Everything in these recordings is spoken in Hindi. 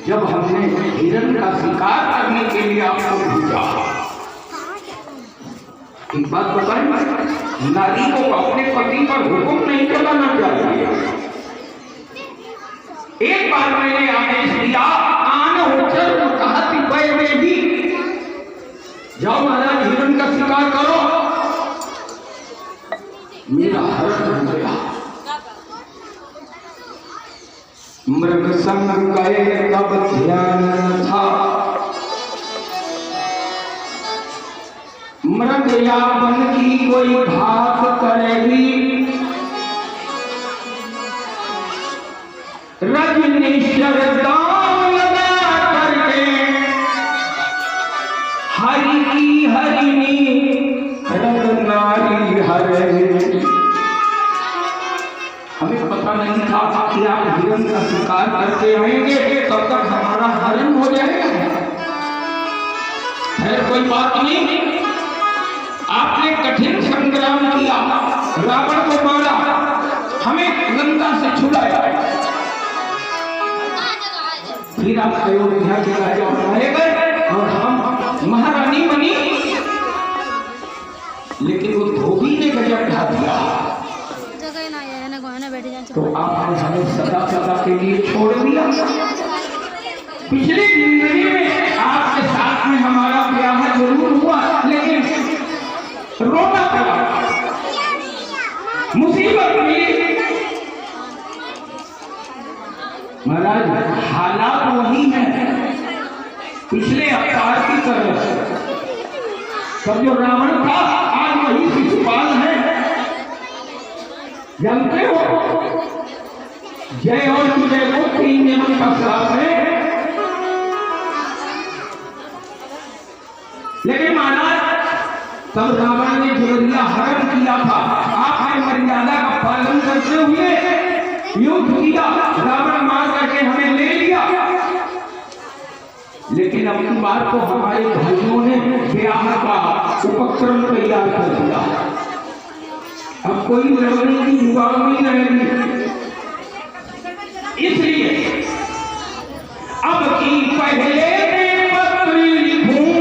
जब हमने हिरण का शिकार करने के लिए आपको भेजा, एक बात बताएं, नारी को अपने पति पर हुक्म नहीं चलाना चाहिए। एक बार मैंने आदेश दिया, आन होकर कहा में भी जाओ महाराज हिरण का शिकार करो, मेरा हरण हो गया। मृग संग गए तब ध्यान था, मृग या वन की कोई भात करेगी, रजनी शरदान लगा करके हरि की हरिणी रग नारी हरे। हमें पता नहीं था कि आप हिरण का शिकार करके आएंगे, तब तक हमारा हरण हो जाएगा। खैर कोई बात नहीं, आपने कठिन संग्राम किया, रावण को मारा, हमें लंका से छुड़ाया, फिर आप अयोध्या के राजा बनाए गए और हम महारानी बनी। लेकिन वो धोबी ने गजब ढा दिया, तो आपने हमें सदा सदा के लिए छोड़ दिया। पिछली जिंदगी में आपके साथ में हमारा ब्याह जरूर हुआ, लेकिन रोना पड़ा, मुसीबत मिली। महाराज हालात वही है पिछले अवतार की तरह। तब जो रावण था आज वही शिशुपाल है, जानते हो। जय हो तुझे वो तीन जन्म का श्राप है। लेकिन महाराज तब रावण ने जोरिया हरण किया था, आपने मर्यादा का पालन करते हुए युद्ध किया, रावण मार करके हमें ले लिया। लेकिन अब की बात तो हमारे भाइयों ने ब्याह का उपक्रम तैयार कर दिया। अब कोई लड़ने की जुगाड़ नहीं रहेगी, इसलिए अब की पहले पत्र लिखूं,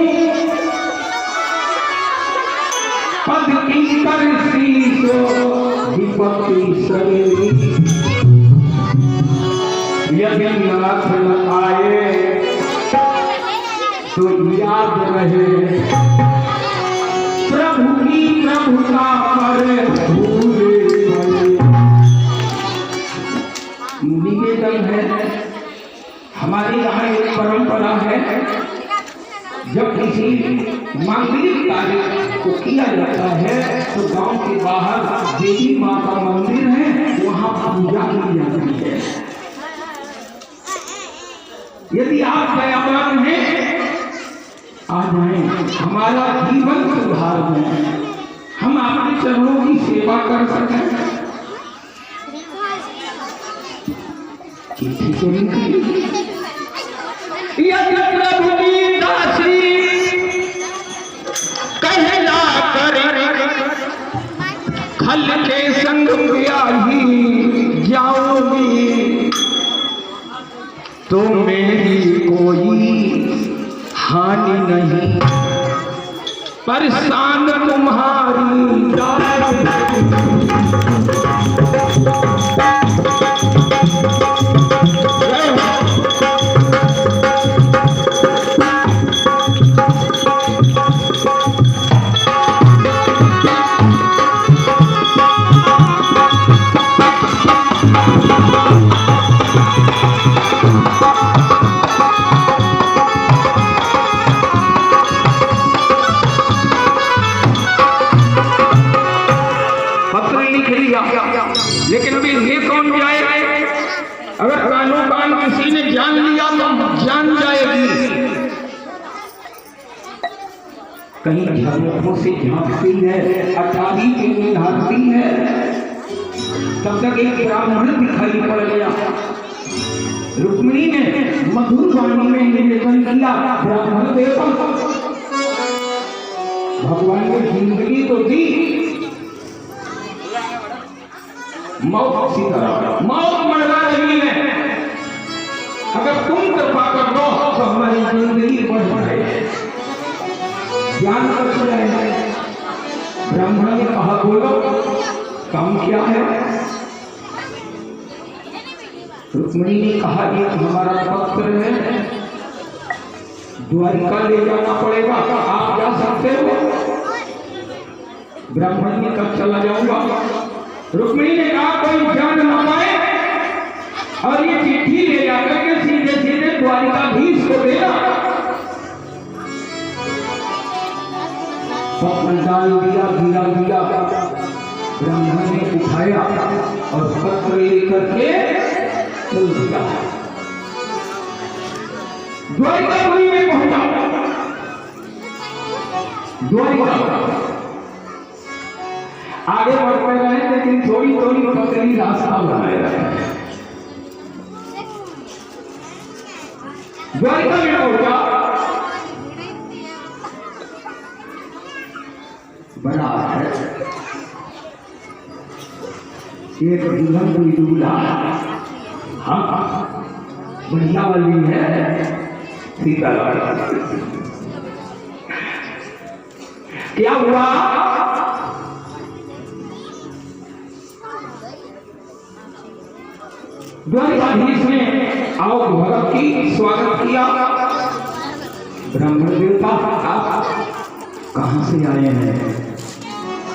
पद की करसी को विपत्ति सरेगी, यदि नाथ न आए तो याद रहे प्रभु की प्रभुता पर भूले। निवेदन है, हमारे यहाँ एक परंपरा है, जब किसी मांगलिक कार्य को किया जाता है तो गांव के बाहर देवी माँ का मंदिर है, वहां पूजा की जाती है। यदि आप दयावान हैं आ जाएं, हमारा जीवन सुधार दें, हम आपके चरणों की सेवा कर सकें। प्रभु की दासी कहला कर खल के संग ब्याही जाओगी, तो मेरी कोई हानि नहीं, परेशान तुम्हारी लेकिन अभी ये कौन जाए? अगर कानों कान किसी ने जान लिया तो जान जाएगी। कहीं झरोखों से झांकती है, अठारी के निहारती है, तब तक एक ब्राह्मण दिखाई पड़ गया। रुक्मिणी ने मधुर वाणी में निवेदन किया, ब्राह्मण देव भगवान ने जिंदगी तो दी, मौत मरवा रही है, अगर तुम कृपा ज्ञान कर रहे हैं। ब्राह्मण ने कहा बोलो काम क्या है? रुक्मिणी ने कहा ये हमारा पत्र है, द्वारिका ले जाना पड़ेगा, आप जा सकते हो? ब्राह्मण ने कहा चला जाऊंगा। रुक्मिणी ने कहा कोई जान न पाए और ये चिट्ठी ले जाकर के सीधे सीधे द्वारिकाधीश को देना। पत्र डाल दिया, गिरा दिया। ब्राह्मण ने उठाया और पत्र लेकर के चल दिया। द्वारिकापुरी में पहुंचा। द्वारिका आगे बढ़ते रहे लेकिन थोड़ी थोड़ी पतली रास्ता बनाए रहे। द्वारिका में पहुंचा। बड़ा है एक दुल्हन कोई दूल्हा, हाँ बढ़िया वाली है सीता। क्या हुआ? द्वारिकाधीश ने आओ भगत की स्वागत किया। ब्राह्मण देवता आप कहां से आए हैं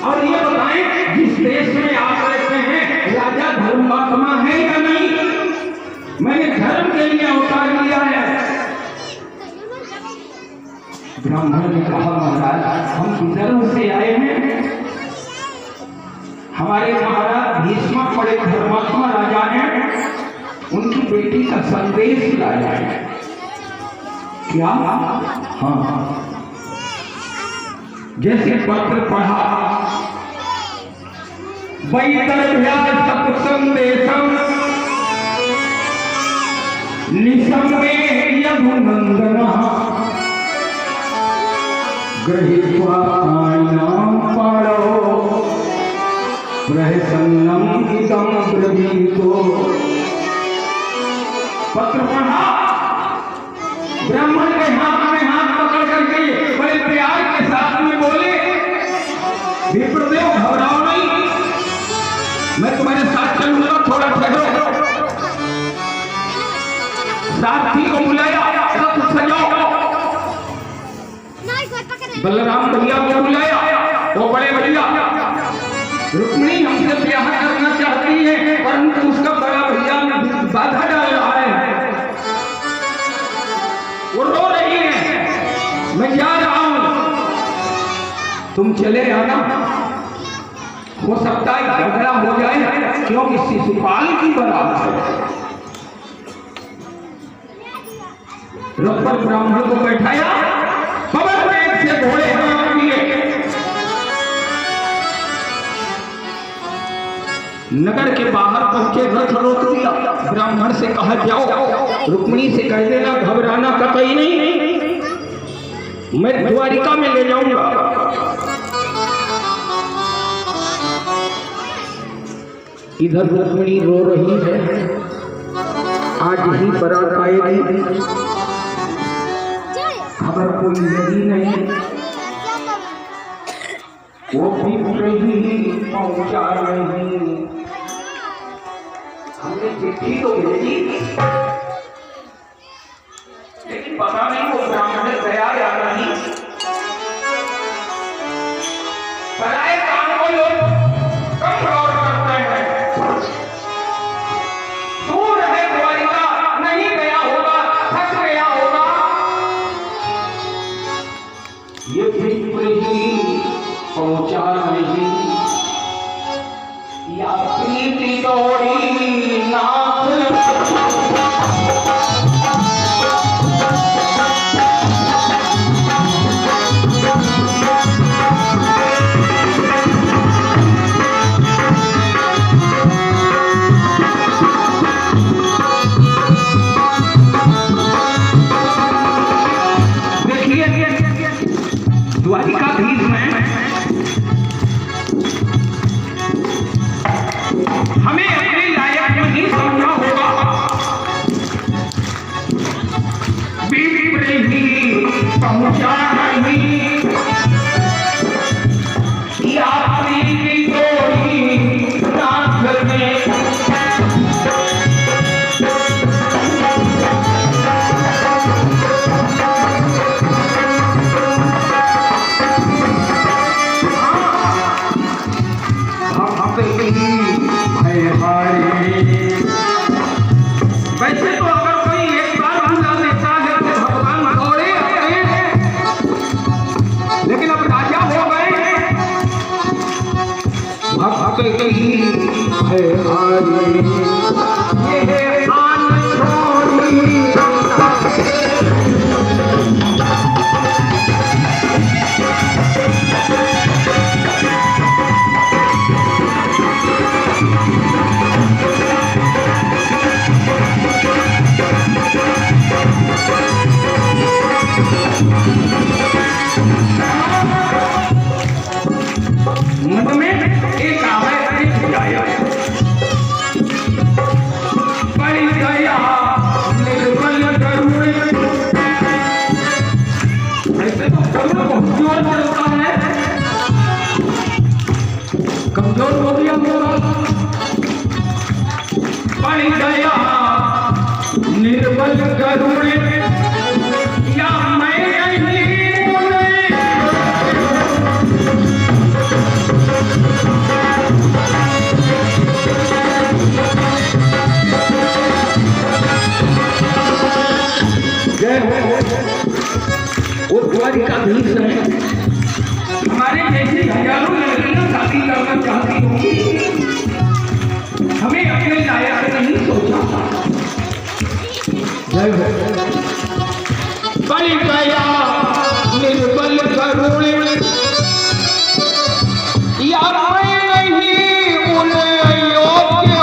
और ये बताएं जिस देश में आप रहते हैं राजा धर्मात्मा है या नहीं? मैंने धर्म के लिए अवतार लिया है। ब्राह्मण ने कहा महाराज हम विदर्भ से आए हैं, हमारे महाराज भीष्म बड़े धर्मात्मा राजा हैं, उनकी बेटी का संदेश लाया है। क्या? हाँ जैसे पत्र पढ़ा वैदर्भ्या सत संदेशम निसम्मे यदुनंदनः गृहीत्वा आयनां पाणौ प्रहसन्नं इदं ब्रवीतो। पत्र पढ़ा, ब्राह्मण के हाथ में हाथ पकड़ करके बड़े प्यार के साथ में बोले विप्रदेव घबराओ नहीं, मैं तुम्हारे साथ चलूंगा, थोड़ा ठहरो। साथी को बुलाया, रथ सजाओ। बलराम भैया को बुलाया, वो बड़े भैया। रुक्मिणी हमसे ब्याह करना चाहती है परंतु उसका बड़ा भैया बाधा डाल रहा है, वो रो रही है, मैं जा रहा हूं, तुम चले आना। हो सकता है झगड़ा हो जाए क्योंकि शिशुपाल की बारात है। रथ पर ब्राह्मण को बैठाया, कमर में से घोड़े हाँक दिए। नगर के बाहर पहुंचे, रथ रोक दिया। ब्राह्मण से कहा जाओ रुक्मिणी से कह देना घबराना कतई नहीं, मैं द्वारिका में ले जाऊंगा। इधर रुक्मिणी रो रही है, आज ही बारात आएगी, खबर कोई लगी नहीं, वो भी नहीं पहुंचा नहीं। हमने चिट्ठी तो भेजी लेकिन पता नहीं वो ब्राह्मण गया या नहीं। पराए काम को लोग कम गौर करते हैं। दूर है द्वारिका, नहीं गया होगा, फंस गया होगा। ये भी पहुंचा नहीं, या प्रीति दौड़ी नाथ जोर हो गया होगा। पड़ गया निर्बल गरुड़ या मैं नहीं बोले। जय हो वो द्वारिकाधीश है। हमारे जैसे हजारों लड़कियां शादी करना चाहती होंगी, हमें अपने लायक नहीं सोचा। जय हो पड़ गया निर्बल गरुड़ या मैं नहीं उन अयोग्य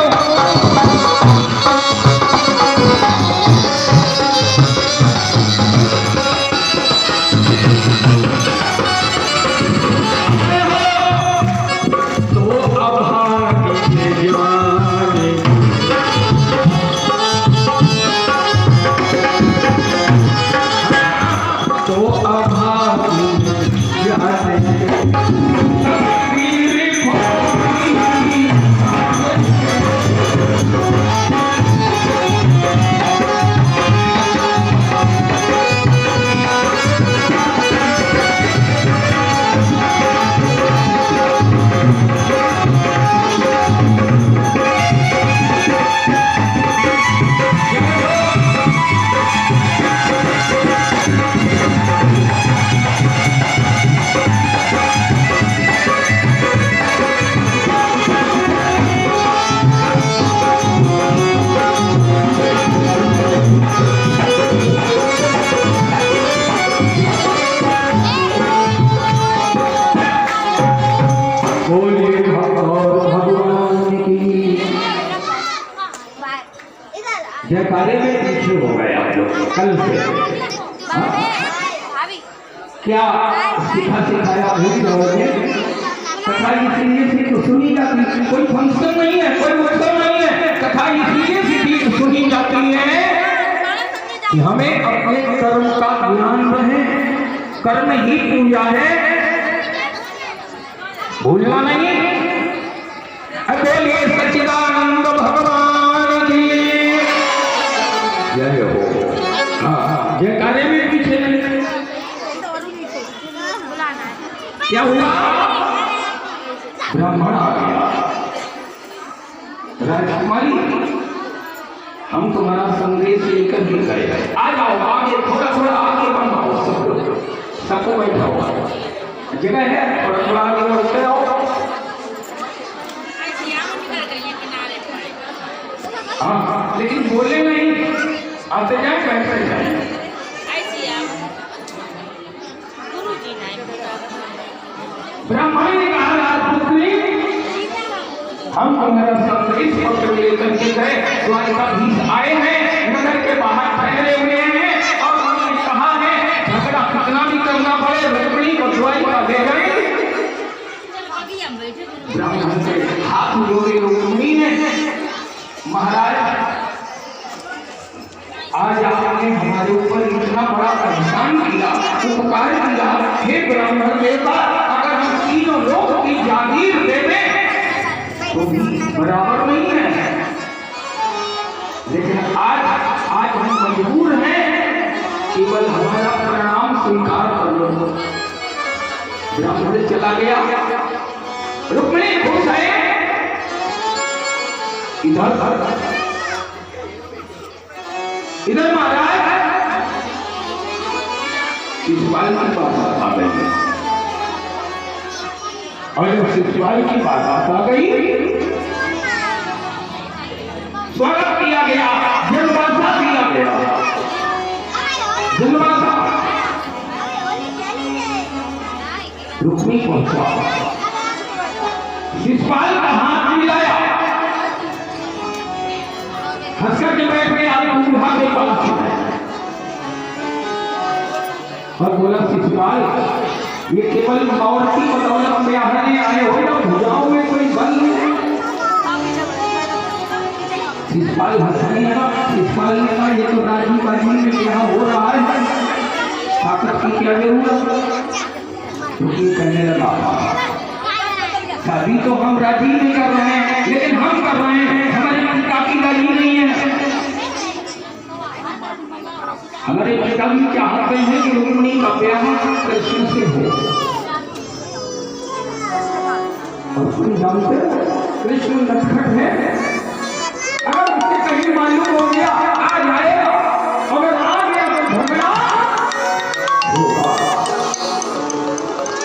जयकारे में पीछे हो गए आप लोग कल से। क्या सिखा सिखाया भूल जाओगे? कथा इसलिए सुनी जाती, कोई फंक्शन नहीं है, कोई उत्सव नहीं है। कथा इसलिए सुनी जाती है कि हमें अपने कर्म का ज्ञान रहे। कर्म ही पूजा है, भूलना नहीं। बोलिए सच्चिदानंद भगवान की जय हो। हाँ जयकारे में पीछे नहीं। क्या हुआ? ब्राह्मण आ गया। राजकुमारी हम तुम्हारा संदेश लेकर ही गए। आ जाओ आगे, थोड़ा थोड़ा आगे बढ़ाओ। सबको बैठाओ, जगह है, थोड़ा थोड़ा आगे बढ़ते आओ। हाँ लेकिन बोले नहीं, आते जाए बैठते जाए। ब्राह्मण ने कहा राजपुत्री हम तुम्हारा संदेश पत्र लेकर के गए। द्वारिकाधीश आए हैं, नगर के बाहर ठहरे हुए हैं और उन्होंने कहा है झगड़ा कितना भी करना पड़े रुक्मिणी को द्वारिका ले गए। ब्राह्मण से हाथ जोड़े रुक्मिणी ने, महाराज आज आपने हमारे ऊपर इतना बड़ा एहसान किया, उपकार किया। हे ब्राह्मण देवता, अगर हम तीनों लोग की जागीर देवें तो भी बराबर नहीं है। लेकिन आज हम मजबूर हैं, केवल हमारा प्रणाम स्वीकार कर लो। ब्राह्मण चला गया। रुक्मिणी खुश है। इधर महाराज शिशुपाल की बात आ गई। और जब शिशुपाल की बात आ गई, स्वागत किया गया, जन्मवासा दिया गया। जन्मवासा रुक्मिणी पहुंचा, शिशुपाल का हाथ मिलाया, हंसकर के बैठ गए। आगे दूल्हा के पास और बोला शिशुपाल ये केवल औरती बदौलत में आने आए हो ना, भुजाओं में कोई बल नहीं। शिशुपाल हंसने लगा। शिशुपाल ने कहा ये तो राजी बाजी में क्या हो रहा है, ताकत की क्या जरूरत? क्योंकि कहने लगा शादी तो हम राजी नहीं कर रहे हैं, लेकिन हम कर रहे हैं, हमारे पिता की राजी नहीं है। हमारे पिता भी चाहते हैं कि रुक्मिणी का ब्याह कृष्ण से हो। और तुम जानते कृष्ण नटखट है, अगर उसे कहीं मालूम हो